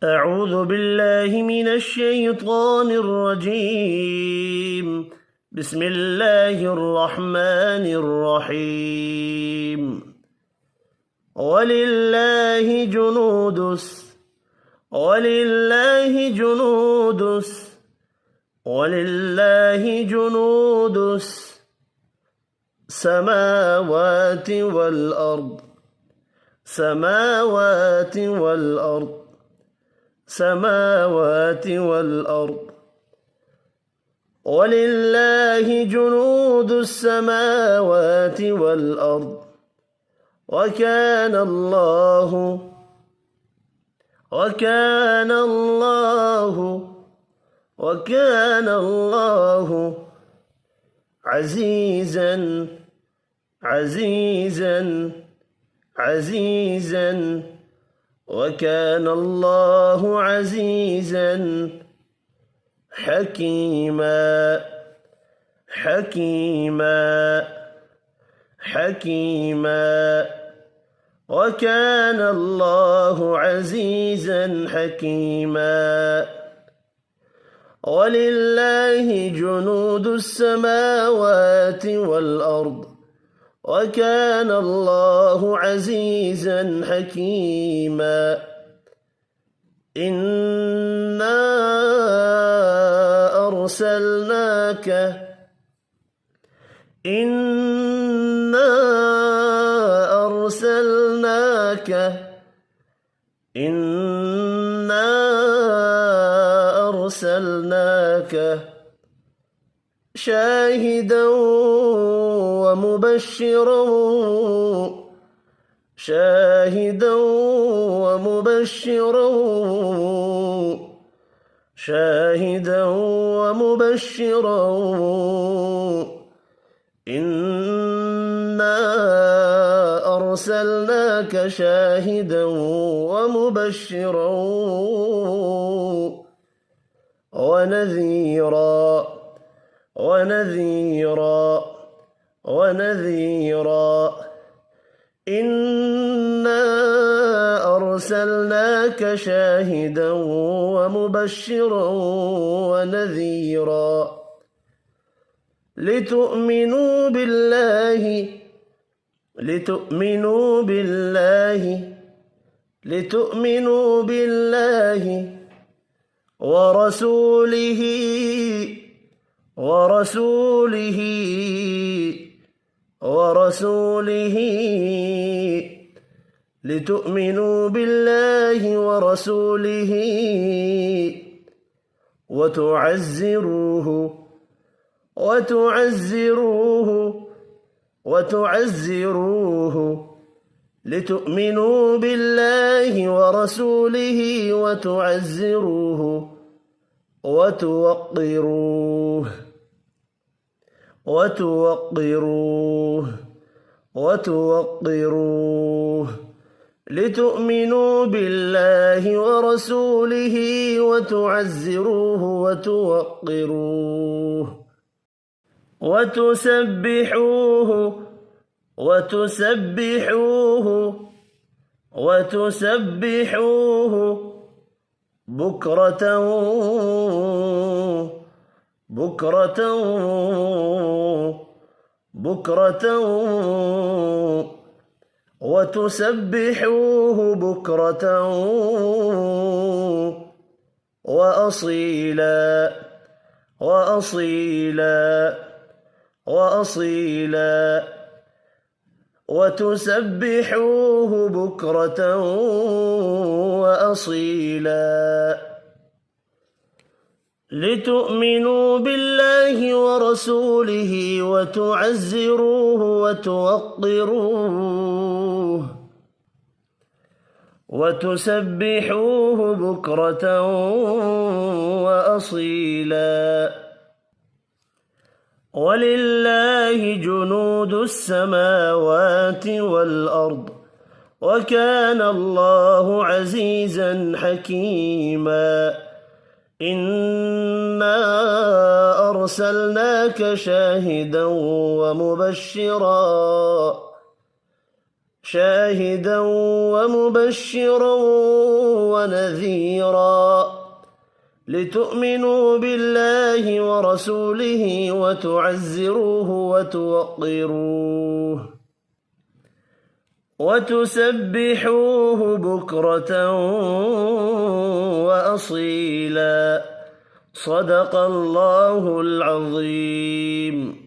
أعوذ بالله من الشيطان الرجيم. بسم الله الرحمن الرحيم. ولله جنود السماوات والأرض ولله جنود السماوات والأرض وكان الله عزيزا حكيما. وكان الله عزيزا حكيما. ولله جنود السماوات والأرض وكان الله عزيزا حكيما. إنا أرسلناك شاهدا ومبشرا إنا أرسلناك شاهدا ومبشرا ونذيرا إنا أرسلناك شاهدا ومبشرا ونذيرا لتؤمنوا بالله ورسوله وتعزروه لتؤمنوا بالله ورسوله وتعزروه وتوقروه لتؤمنوا بالله ورسوله وتعزروه وتوقروه وتسبحوه بكرة وأصيلا لتؤمنوا بالله ورسوله وتعزروه وتسبحوه بكرة وأصيلا ولله جنود السماوات والأرض وكان الله عزيزا حكيما. إنا أرسلناك شاهدا شاهدا ومبشرا ونذيرا لتؤمنوا بالله ورسوله وتعزروه وتوقروه وتسبحوه بكرة وأصيلا. صدق الله العظيم.